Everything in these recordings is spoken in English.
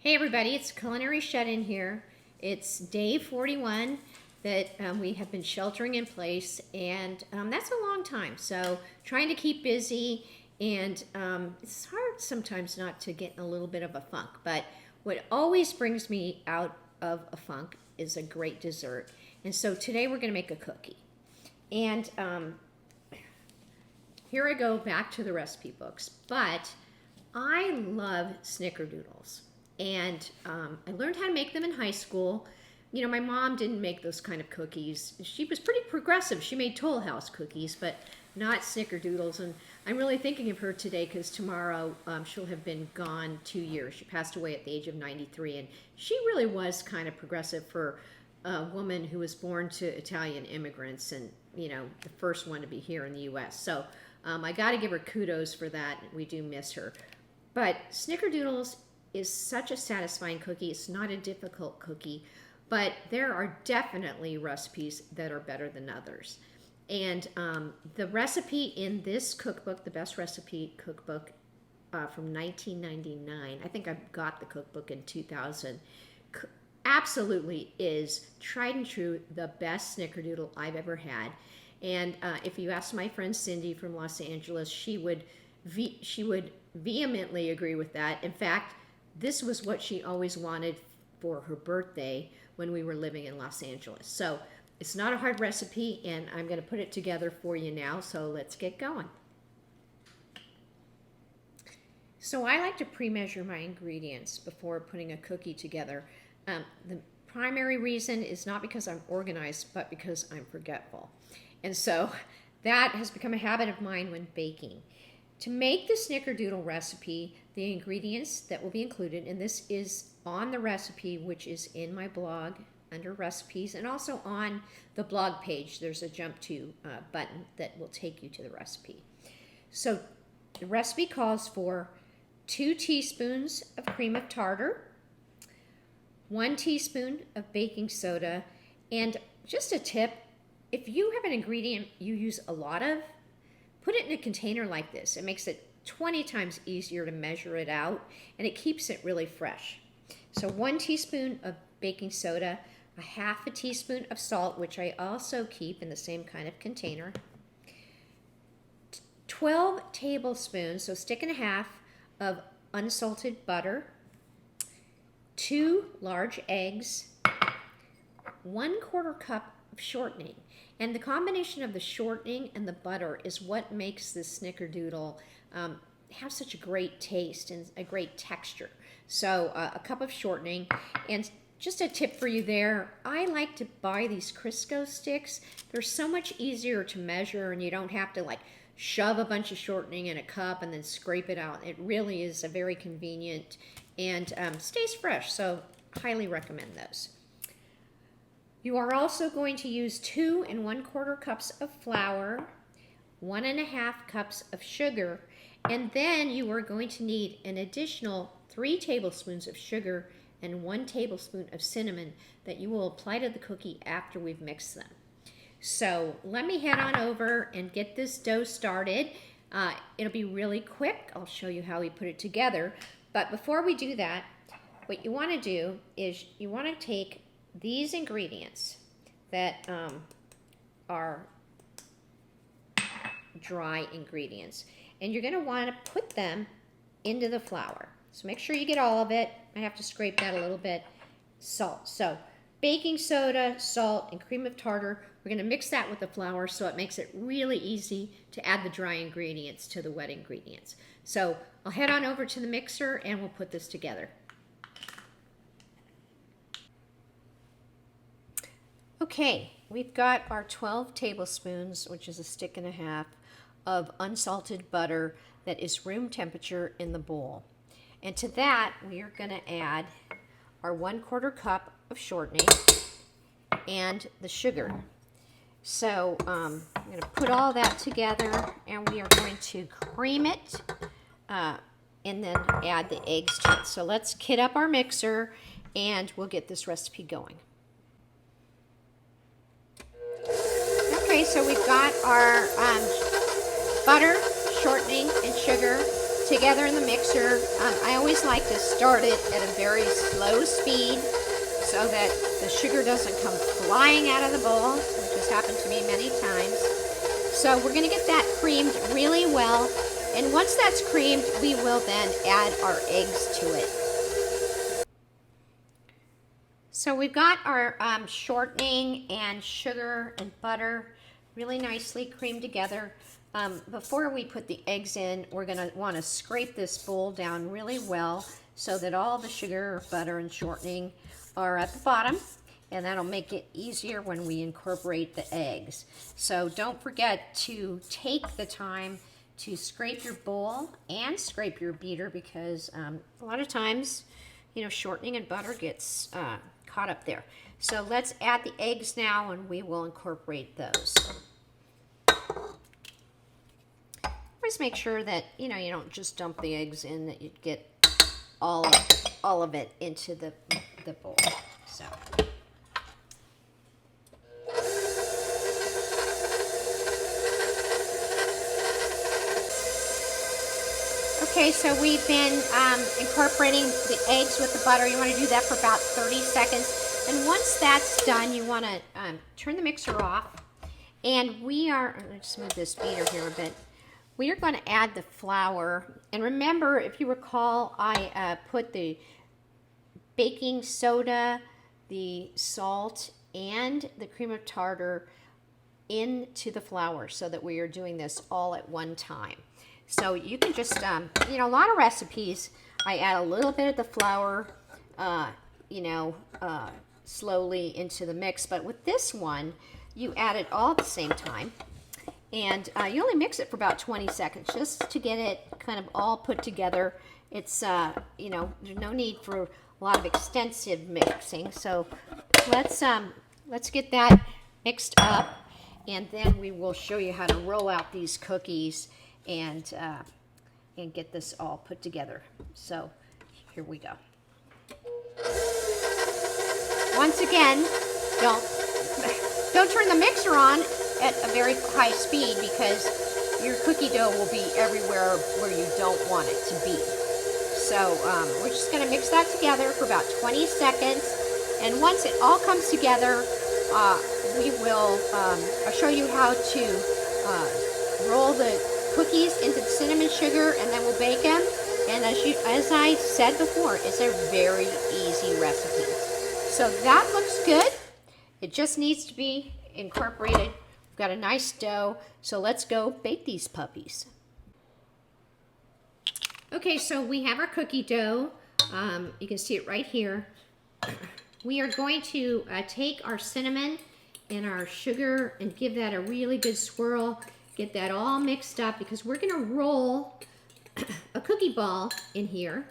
Hey everybody, it's Culinary Shut-In here. It's day 41 that we have been sheltering in place, and that's a long time. So trying to keep busy, and it's hard sometimes not to get in a little bit of a funk. But what always brings me out of a funk is a great dessert. And so today we're going to make a cookie. And here I go back to the recipe books, but I love Snickerdoodles. And I learned how to make them in high school. You know, my mom didn't make those kind of cookies. She was pretty progressive. She made Toll House cookies, but not Snickerdoodles. And I'm really thinking of her today because tomorrow she'll have been gone 2 years. She passed away at the age of 93, and she really was kind of progressive for a woman who was born to Italian immigrants and, you know, the first one to be here in the U.S. So I got to give her kudos for that. We do miss her. But Snickerdoodles is such a satisfying cookie. It's not a difficult cookie, but there are definitely recipes that are better than others. And the recipe in this cookbook, the Best Recipe Cookbook from 1999, I think I got the cookbook in 2000, absolutely is tried and true the best Snickerdoodle I've ever had. And if you ask my friend Cindy from Los Angeles, she would vehemently agree with that. In fact, this was what she always wanted for her birthday when we were living in Los Angeles. So it's not a hard recipe, and I'm going to put it together for you now, so let's get going. So I like to pre-measure my ingredients before putting a cookie together. The primary reason is not because I'm organized, but because I'm forgetful. And so that has become a habit of mine when baking. To make the Snickerdoodle recipe, the ingredients that will be included, and this is on the recipe, which is in my blog under recipes, and also on the blog page, there's a jump to button that will take you to the recipe. So the recipe calls for 2 teaspoons of cream of tartar, 1 teaspoon of baking soda, and just a tip, if you have an ingredient you use a lot of, put it in a container like this. It makes it 20 times easier to measure it out, and it keeps it really fresh. So 1 teaspoon of baking soda, a half a teaspoon of salt, which I also keep in the same kind of container, 12 tablespoons, so stick and a half, of unsalted butter, 2 large eggs, 1/4 cup of shortening. And the combination of the shortening and the butter is what makes this Snickerdoodle have such a great taste and a great texture. So a cup of shortening. And just a tip for you there, I like to buy these Crisco sticks. They're so much easier to measure, and you don't have to like shove a bunch of shortening in a cup and then scrape it out. It really is a very convenient and stays fresh. So highly recommend those. You are also going to use 2 1/4 cups of flour, 1 1/2 cups of sugar, and then you are going to need an additional 3 tablespoons of sugar and 1 tablespoon of cinnamon that you will apply to the cookie after we've mixed them. So let me head on over and get this dough started. It'll be really quick. I'll show you how we put it together. But before we do that, what you want to do is you want to take these ingredients that are dry ingredients, and you're going to want to put them into the flour. So make sure you get all of it. I have to scrape that a little bit. Salt. So baking soda, salt, and cream of tartar. We're going to mix that with the flour so it makes it really easy to add the dry ingredients to the wet ingredients. So I'll head on over to the mixer and we'll put this together. Okay, we've got our 12 tablespoons, which is a stick and a half, of unsalted butter that is room temperature in the bowl. And to that, we are going to add our 1/4 cup of shortening and the sugar. So I'm going to put all that together, and we are going to cream it and then add the eggs to it. So let's kit up our mixer, and we'll get this recipe going. Okay, so we've got our butter, shortening, and sugar together in the mixer. I always like to start it at a very slow speed so that the sugar doesn't come flying out of the bowl, which has happened to me many times. So we're going to get that creamed really well. And once that's creamed, we will then add our eggs to it. So we've got our shortening and sugar and butter really nicely creamed together. Before we put the eggs in, we're going to want to scrape this bowl down really well so that all the sugar, butter, and shortening are at the bottom, and that'll make it easier when we incorporate the eggs. So don't forget to take the time to scrape your bowl and scrape your beater, because a lot of times, you know, shortening and butter gets caught up there. So let's add the eggs now, and we will incorporate those. Just make sure that, you know, you don't just dump the eggs in, that you get all of it into the bowl. So. Okay, so we've been incorporating the eggs with the butter. You want to do that for about 30 seconds. And once that's done, you want to turn the mixer off. And we are, let's move this beater here a bit. We are going to add the flour. And remember, if you recall, I put the baking soda, the salt, and the cream of tartar into the flour so that we are doing this all at one time. So you can just, you know, a lot of recipes, I add a little bit of the flour, slowly into the mix. But with this one, you add it all at the same time. And you only mix it for about 20 seconds just to get it kind of all put together. It's, you know, there's no need for a lot of extensive mixing. So let's get that mixed up, and then we will show you how to roll out these cookies and get this all put together. So here we go. Once again, don't turn the mixer on at a very high speed, because your cookie dough will be everywhere where you don't want it to be. So we're just going to mix that together for about 20 seconds. And once it all comes together, we will I'll show you how to roll the cookies into the cinnamon sugar, and then we'll bake them. And as I said before, it's a very easy recipe. So that looks good. It just needs to be incorporated. We've got a nice dough, so let's go bake these puppies. Okay, so we have our cookie dough. You can see it right here. We are going to take our cinnamon and our sugar and give that a really good swirl. Get that all mixed up, because we're going to roll a cookie ball in here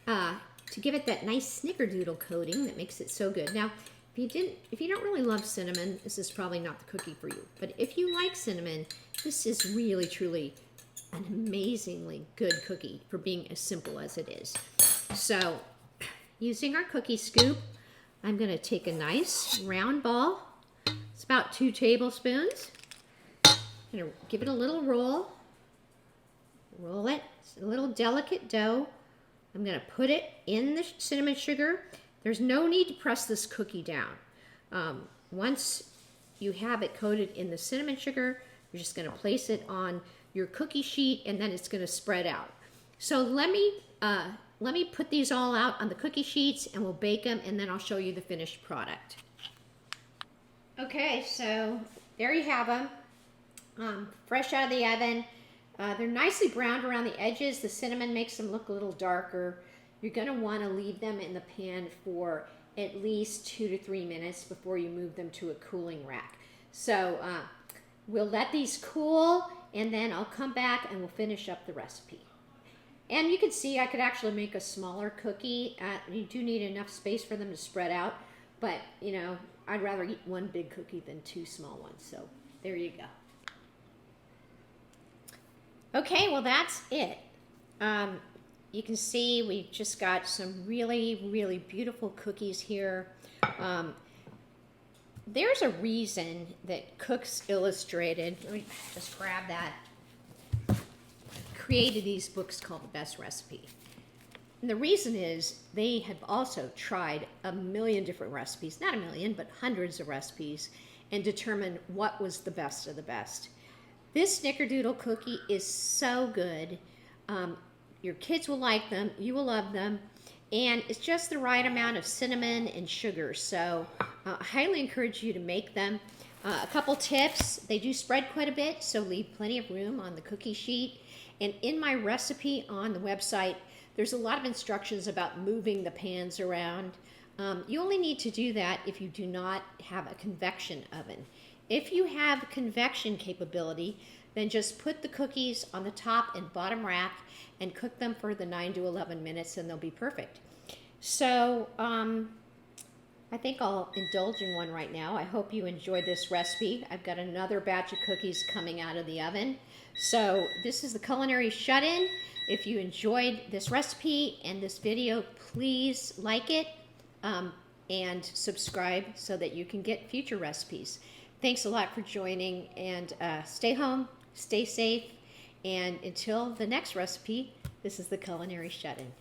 to give it that nice snickerdoodle coating that makes it so good. Now, if you don't really love cinnamon, this is probably not the cookie for you. But if you like cinnamon, this is really, truly an amazingly good cookie for being as simple as it is. So, using our cookie scoop, I'm going to take a nice round ball. It's about 2 tablespoons. I'm going to give it a little roll. Roll it. It's a little delicate dough. I'm going to put it in the cinnamon sugar. There's no need to press this cookie down. Once you have it coated in the cinnamon sugar, you're just going to place it on your cookie sheet, and then it's going to spread out. So let me put these all out on the cookie sheets, and we'll bake them, and then I'll show you the finished product. Okay, so there you have them, fresh out of the oven. They're nicely browned around the edges. The cinnamon makes them look a little darker. You're going to want to leave them in the pan for at least 2 to 3 minutes before you move them to a cooling rack. So we'll let these cool, and then I'll come back and we'll finish up the recipe. And you can see I could actually make a smaller cookie. You do need enough space for them to spread out, but you know, I'd rather eat one big cookie than 2 small ones. So there you go. Okay, well that's it. You can see we've just got some really, really beautiful cookies here. There's a reason that Cooks Illustrated, let me just grab that created these books called The Best Recipe. And the reason is they have also tried a million different recipes, not a million, but hundreds of recipes, and determined what was the best of the best. This Snickerdoodle cookie is so good. Your kids will like them, you will love them, and it's just the right amount of cinnamon and sugar. So I highly encourage you to make them. A couple tips: they do spread quite a bit, so leave plenty of room on the cookie sheet. And in my recipe on the website, there's a lot of instructions about moving the pans around. You only need to do that if you do not have a convection oven. If you have convection capability, then just put the cookies on the top and bottom rack and cook them for the 9 to 11 minutes and they'll be perfect. So I think I'll indulge in one right now. I hope you enjoyed this recipe. I've got another batch of cookies coming out of the oven. So this is the Culinary Shut-In. If you enjoyed this recipe and this video, please like it and subscribe so that you can get future recipes. Thanks a lot for joining, and stay home, stay safe, and until the next recipe, this is the Culinary Shut-In.